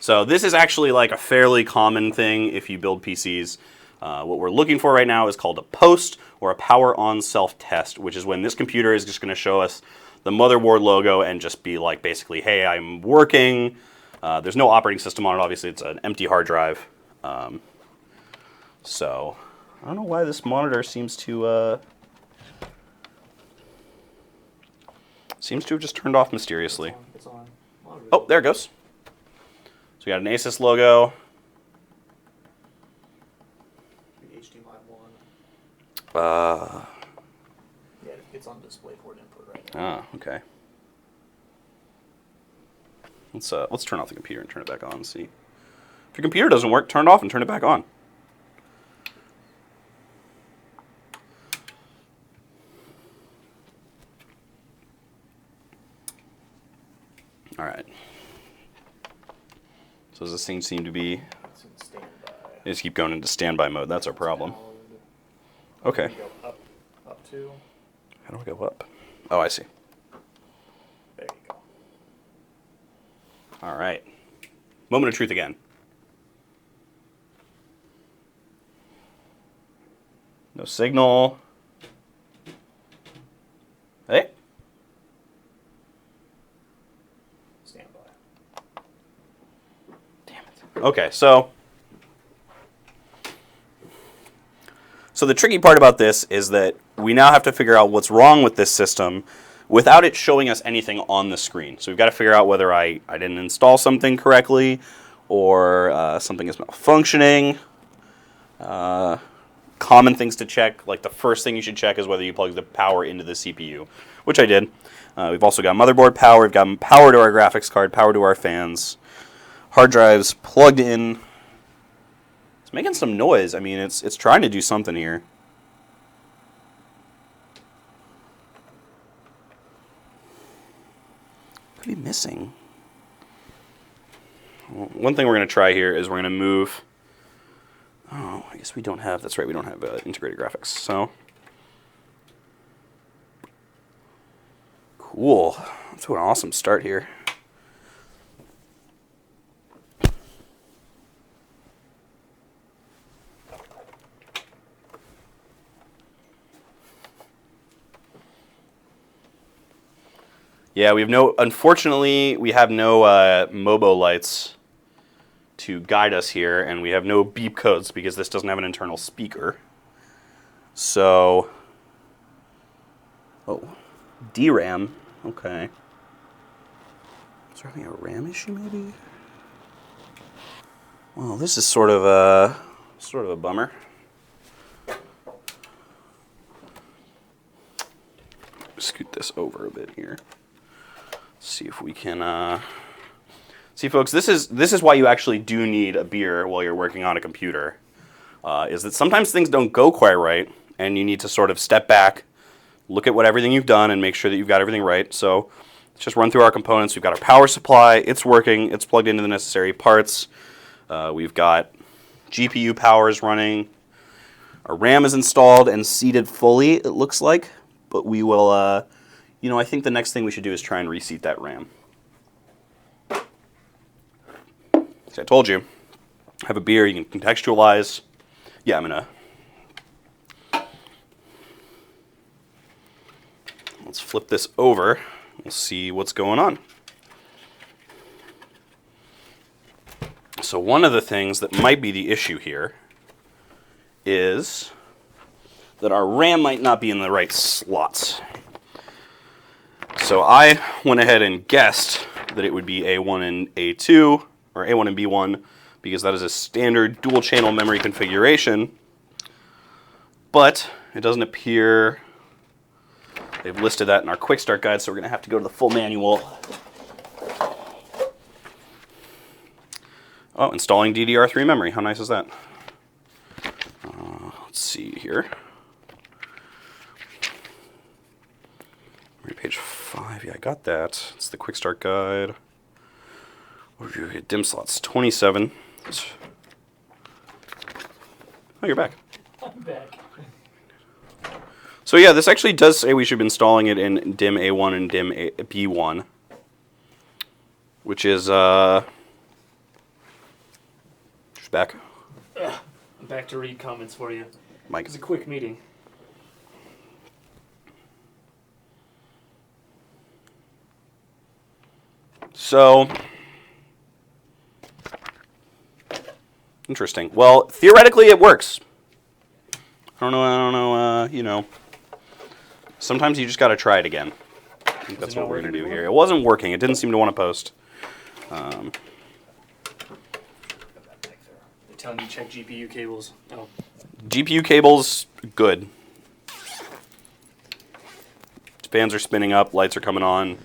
S1: So this is actually like a fairly common thing if you build PCs. What we're looking for right now is called a post or a power on self-test, which is when this computer is just going to show us the motherboard logo and just be like basically, hey, I'm working. There's no operating system on it. Obviously, it's an empty hard drive. So I don't know why this monitor seems to have just turned off mysteriously.
S2: It's on.
S1: Oh, there it goes. So we got an Asus logo.
S2: The HDMI 1.
S1: Uh,
S2: Yeah, it's on DisplayPort input right now.
S1: Okay. Let's turn off the computer and turn it back on and see. If your computer doesn't work, turn it off and turn it back on. All right. So does this thing seem to be...
S2: It's in standby.
S1: They just keep going into standby mode. That's our problem. Okay.
S2: Go up to.
S1: How do I go up? Oh, I see.
S2: There you go.
S1: All right. Moment of truth again. No signal. Hey.
S2: Standby.
S1: Damn it. Okay, so the tricky part about this is that we now have to figure out what's wrong with this system without it showing us anything on the screen. So we've got to figure out whether I didn't install something correctly or something is malfunctioning. Common things to check, like the first thing you should check is whether you plug the power into the CPU, which I did. We've also got motherboard power, we've got power to our graphics card, power to our fans, hard drives plugged in. It's making some noise. I mean, it's trying to do something here. to be missing? Well, one thing we're going to try here is we're going to move... Oh, I guess we don't have... That's right, we don't have integrated graphics. So, cool. That's an awesome start here. Yeah, we have no... Unfortunately, we have no Mobo lights to guide us here, and we have no beep codes because this doesn't have an internal speaker. So, oh, DRAM, okay. Is there having a RAM issue maybe? Well, this is sort of a bummer. Scoot this over a bit here. See if we can see, folks, this is why you actually do need a beer while you're working on a computer, is that sometimes things don't go quite right, and you need to sort of step back, look at everything you've done, and make sure that you've got everything right. So let's just run through our components. We've got our power supply. It's working. It's plugged into the necessary parts. We've got GPU power is running. Our RAM is installed and seated fully, it looks like, but we will, I think the next thing we should do is try and reseat that RAM. I told you, have a beer, you can contextualize. Yeah, I'm gonna... Let's flip this over. We'll see what's going on. So one of the things that might be the issue here is that our RAM might not be in the right slots. So I went ahead and guessed that it would be A1 and A2, or A1 and B1, because that is a standard dual channel memory configuration, but it doesn't appear they've listed that in our quick start guide, so we're going to have to go to the full manual. Oh, installing DDR3 memory. How nice is that? Let's see here. Page 5. Yeah, I got that. It's the quick start guide. DIMM slots 27. Oh, you're back.
S2: I'm back.
S1: So yeah, this actually does say we should be installing it in DIMM A1 and DIMM B1, which is just back.
S2: I'm back to read comments for you.
S1: Mike.
S2: It's a quick meeting.
S1: So, interesting. Well, theoretically, it works. I don't know, sometimes you just got to try it again. I think that's what we're going to do here. It wasn't working. It didn't seem to want to post.
S2: They're telling you to check GPU cables. Oh.
S1: GPU cables, good. Fans are spinning up. Lights are coming on.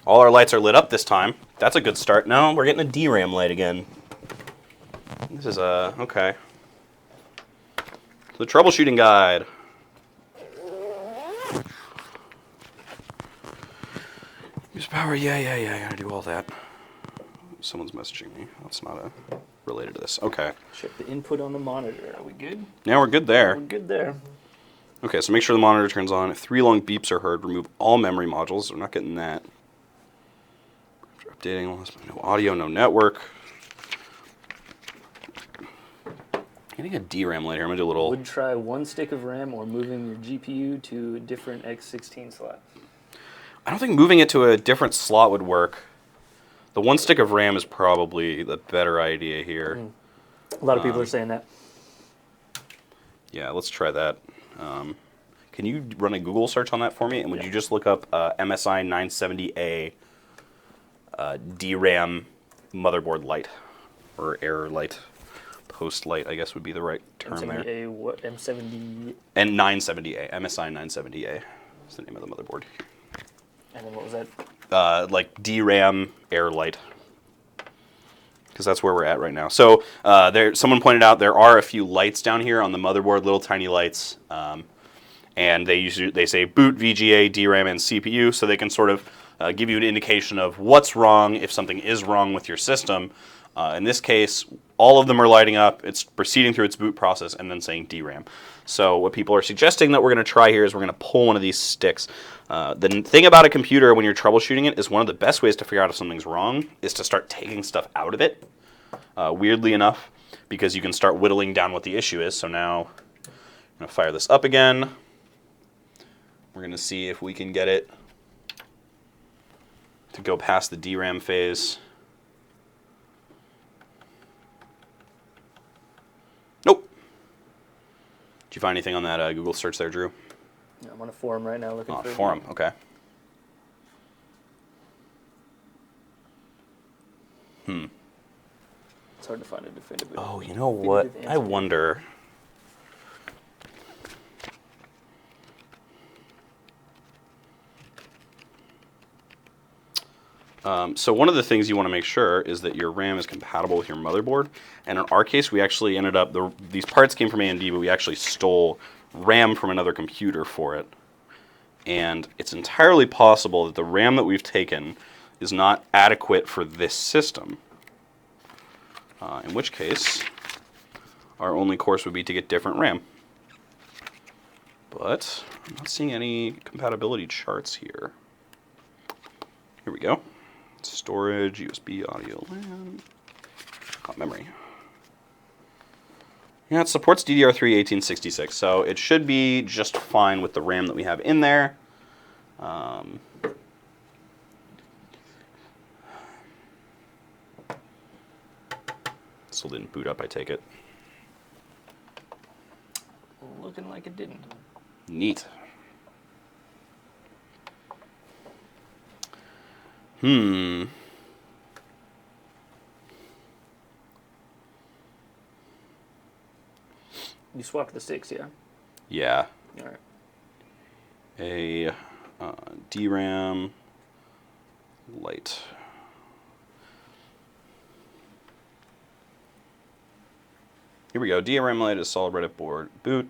S1: All our lights are lit up this time. That's a good start. No, we're getting a DRAM light again. This is okay. The troubleshooting guide. Use power, yeah, I gotta do all that. Someone's messaging me. That's not related to this. Okay.
S2: Check the input on the monitor. Are we good?
S1: Now we're good there.
S2: We're good there.
S1: Okay, so make sure the monitor turns on. If 3 long beeps are heard, remove all memory modules. We're not getting that. Updating, no audio, no network. Getting a DRAM later. I'm gonna do a little.
S2: Would try 1 stick of RAM or moving your GPU to a different X16 slot.
S1: I don't think moving it to a different slot would work. The 1 stick of RAM is probably the better idea here.
S2: A lot of people are saying that.
S1: Yeah, let's try that. Can you run a Google search on that for me? And would you just look up MSI 970A DRAM motherboard light, or error light, post light, I guess would be the right term there.
S2: M70A, what? M70...
S1: And 970A, MSI 970A is the name of the motherboard.
S2: And then what was that?
S1: Like DRAM error light, because that's where we're at right now. So someone pointed out there are a few lights down here on the motherboard, little tiny lights. and they say boot, VGA, DRAM, and CPU, so they can sort of give you an indication of what's wrong if something is wrong with your system. In this case, all of them are lighting up. It's proceeding through its boot process and then saying DRAM. So what people are suggesting that we're going to try here is we're going to pull one of these sticks. The thing about a computer when you're troubleshooting it is one of the best ways to figure out if something's wrong is to start taking stuff out of it, weirdly enough, because you can start whittling down what the issue is. So now I'm going to fire this up again. We're going to see if we can get it to go past the DRAM phase. Nope. Did you find anything on that Google search there, Drew?
S2: Yeah, I'm on a forum right now looking for it.
S1: Forum, okay.
S2: It's hard to find a definitive.
S1: Oh, you know what? I wonder. So one of the things you want to make sure is that your RAM is compatible with your motherboard. And in our case, we actually ended up, these parts came from AMD, but we actually stole RAM from another computer for it. And it's entirely possible that the RAM that we've taken is not adequate for this system. In which case, our only course would be to get different RAM. But I'm not seeing any compatibility charts here. Here we go. Storage, USB, audio, LAN, memory. Yeah, it supports DDR3 1866, so it should be just fine with the RAM that we have in there. Still didn't boot up, I take it.
S2: Looking like it didn't.
S1: Neat.
S2: You swapped the sticks, yeah?
S1: Yeah.
S2: All right.
S1: A DRAM light. Here we go. DRAM light is solid Reddit board boot.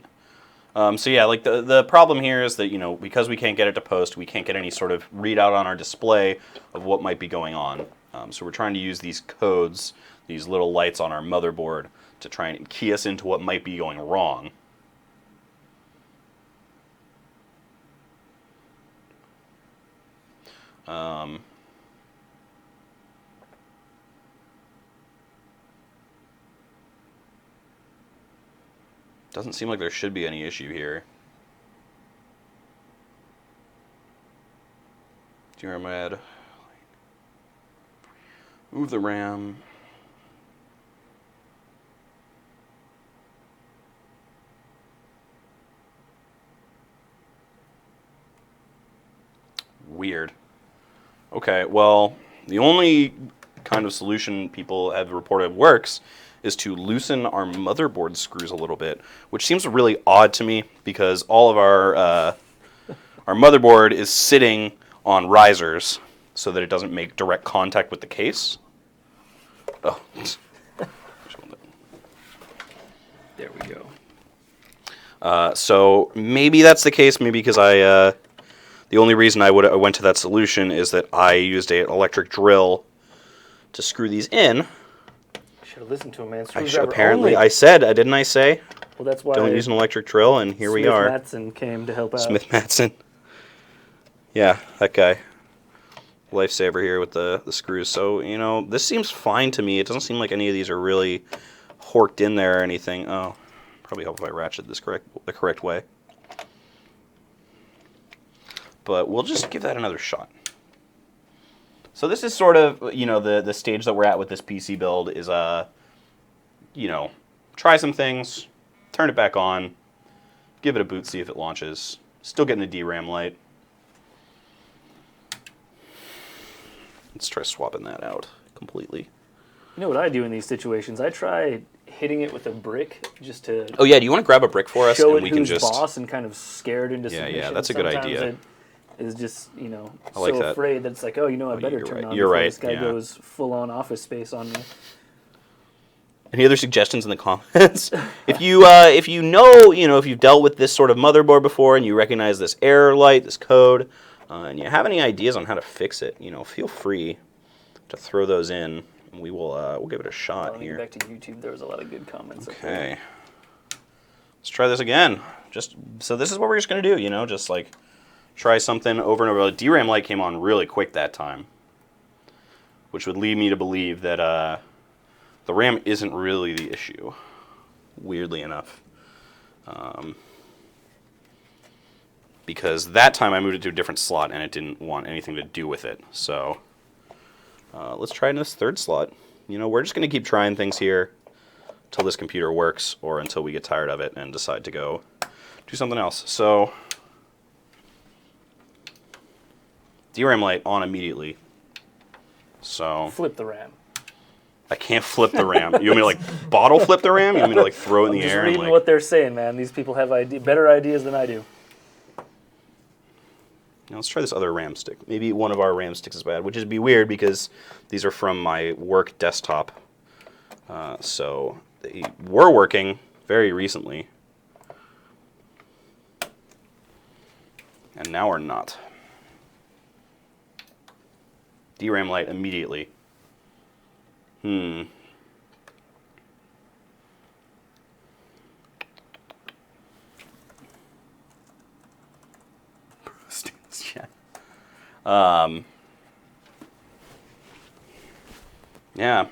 S1: So yeah, like the problem here is that, you know, because we can't get it to post, we can't get any sort of readout on our display of what might be going on. So we're trying to use these codes, these little lights on our motherboard, to try and key us into what might be going wrong. Doesn't seem like there should be any issue here. DRAM add. Move the RAM. Weird. Okay, well, the only kind of solution people have reported works is to loosen our motherboard screws a little bit, which seems really odd to me because all of our motherboard is sitting on risers so that it doesn't make direct contact with the case. Oh.
S2: There we go.
S1: So maybe that's the case. Maybe because the only reason I went to that solution is that I used an electric drill to screw these in.
S2: Should have listened to him, man.
S1: Apparently, I said, didn't I say?
S2: Well, that's why.
S1: Don't use an electric drill, and here we are.
S2: Smith-Matson came to help out.
S1: Smith-Matson. Yeah, that guy. Lifesaver here with the screws. So, you know, this seems fine to me. It doesn't seem like any of these are really horked in there or anything. Oh, probably help if I ratchet this the correct way. But we'll just give that another shot. So this is sort of, you know, the stage that we're at with this PC build is, you know, try some things, turn it back on, give it a boot, see if it launches. Still getting a DRAM light. Let's try swapping that out completely.
S2: You know what I do in these situations? I try hitting it with a brick just to.
S1: Oh yeah, do you want to grab a brick for us
S2: show
S1: and
S2: it
S1: we
S2: who's
S1: can just
S2: boss and kind of scared into submission.
S1: Yeah, that's a good
S2: Sometimes
S1: idea.
S2: It is just, you know,
S1: like
S2: so
S1: that.
S2: afraid that it's like, oh, you know, I better
S1: you're
S2: turn
S1: right.
S2: on
S1: You're
S2: before
S1: right,
S2: this guy
S1: yeah.
S2: goes full on Office Space on me.
S1: Any other suggestions in the comments? If you know, if you've dealt with this sort of motherboard before and you recognize this error light, this code, and you have any ideas on how to fix it, feel free to throw those in. And we'll give it a shot here.
S2: Back to YouTube, there was a lot of good comments.
S1: Okay. Let's try this again. So this is what we're just gonna do, just like try something over and over. The DRAM light came on really quick that time, which would lead me to believe that the RAM isn't really the issue, weirdly enough. Because that time I moved it to a different slot and it didn't want anything to do with it. So let's try in this third slot. We're just going to keep trying things here until this computer works or until we get tired of it and decide to go do something else. So DRAM light on immediately. So
S2: flip the RAM.
S1: I can't flip the RAM. You want me to like bottle flip the RAM? You want me to like throw it in the air?
S2: Just reading what they're saying, man. These people have better ideas than I do.
S1: Now let's try this other RAM stick. Maybe one of our RAM sticks is bad, which would be weird because these are from my work desktop. So they were working very recently. And now we're not. DRAM light immediately. Yeah.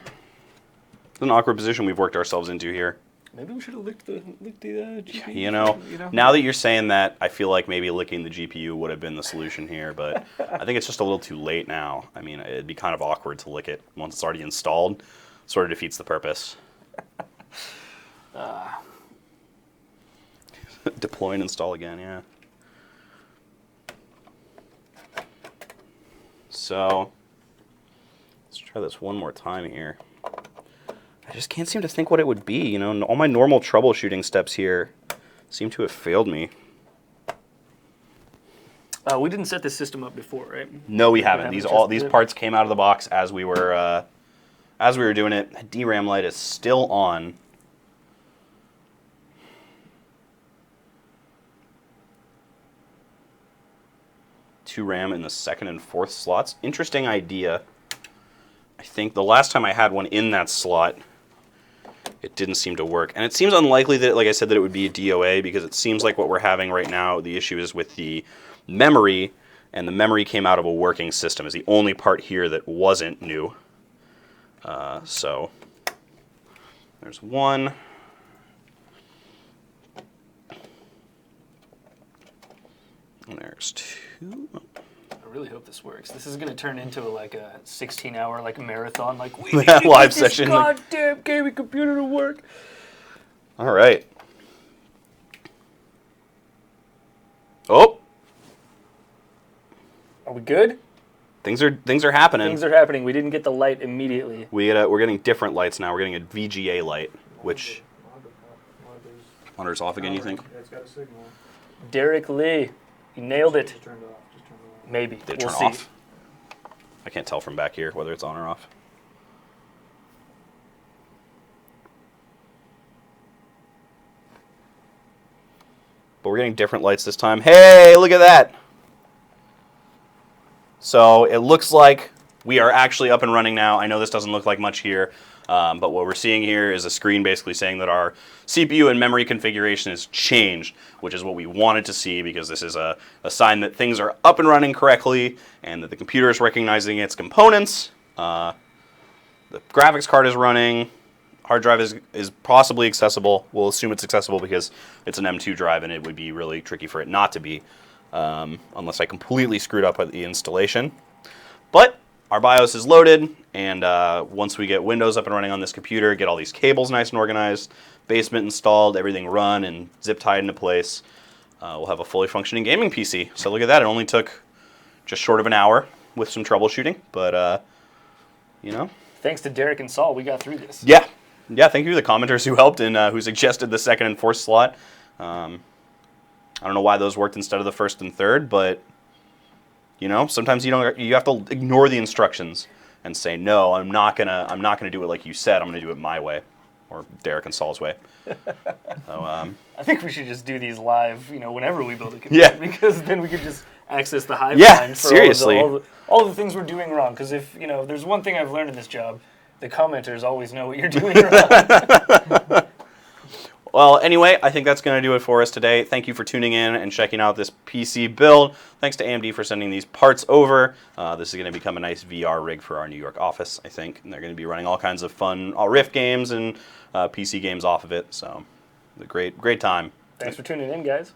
S1: It's an awkward position we've worked ourselves into here.
S2: Maybe we should have licked the GPU.
S1: Now that you're saying that, I feel like maybe licking the GPU would have been the solution here, but I think it's just a little too late now. I mean, it'd be kind of awkward to lick it once it's already installed. Sort of defeats the purpose. Deploy and install again, yeah. So, let's try this one more time here. I just can't seem to think what it would be, all my normal troubleshooting steps here seem to have failed me.
S2: We didn't set this system up before, right?
S1: No, we haven't. These parts came out of the box as we were doing it. The DRAM light is still on. Two RAM in the second and fourth slots. Interesting idea. I think the last time I had one in that slot, it didn't seem to work. And it seems unlikely that, like I said, that it would be a DOA because it seems like what we're having right now, the issue is with the memory, and the memory came out of a working system. Is the only part here that wasn't new. So there's one. And there's two.
S2: I really hope this works. This is going to turn into like a 16-hour marathon, we
S1: need
S2: to
S1: live
S2: get
S1: session.
S2: This goddamn gaming computer to work.
S1: All right. Oh.
S2: Are we good?
S1: Things are happening.
S2: Things are happening. We didn't get the light immediately.
S1: We're getting different lights now. We're getting a VGA light, which monitor's off again. You think?
S4: Yeah, it's got a signal.
S2: Derek Lee, you nailed it.
S4: Just turned it off.
S2: Maybe.
S1: Did it
S2: we'll
S1: turn
S2: see.
S1: off? I can't tell from back here whether it's on or off. But we're getting different lights this time. Hey, look at that! So it looks like we are actually up and running now. I know this doesn't look like much here, but what we're seeing here is a screen basically saying that our CPU and memory configuration has changed, which is what we wanted to see because this is a sign that things are up and running correctly and that the computer is recognizing its components. The graphics card is running. Hard drive is possibly accessible. We'll assume it's accessible because it's an M2 drive and it would be really tricky for it not to be, unless I completely screwed up with the installation. But our BIOS is loaded, and once we get Windows up and running on this computer, get all these cables nice and organized, basement installed, everything run and zip tied into place, we'll have a fully functioning gaming PC. So look at that. It only took just short of an hour with some troubleshooting, but
S2: Thanks to Derek and Saul, we got through this.
S1: Yeah. Yeah, thank you to the commenters who helped and who suggested the second and fourth slot. I don't know why those worked instead of the first and third, but sometimes you have to ignore the instructions and say, no, I'm not gonna do it like you said. I'm gonna do it my way. or Derek and Saul's way. So,
S2: I think we should just do these live, whenever we build a computer.
S1: Yeah.
S2: Because then we could just access the hive
S1: Yeah,
S2: mind for
S1: seriously.
S2: all of the things we're doing wrong. Because if, there's one thing I've learned in this job, the commenters always know what you're doing wrong.
S1: well, anyway, I think that's going to do it for us today. Thank you for tuning in and checking out this PC build. Thanks to AMD for sending these parts over. This is going to become a nice VR rig for our New York office, I think. And they're going to be running all kinds of fun Rift games and PC games off of it. So, a great time.
S2: Thanks for tuning in, guys.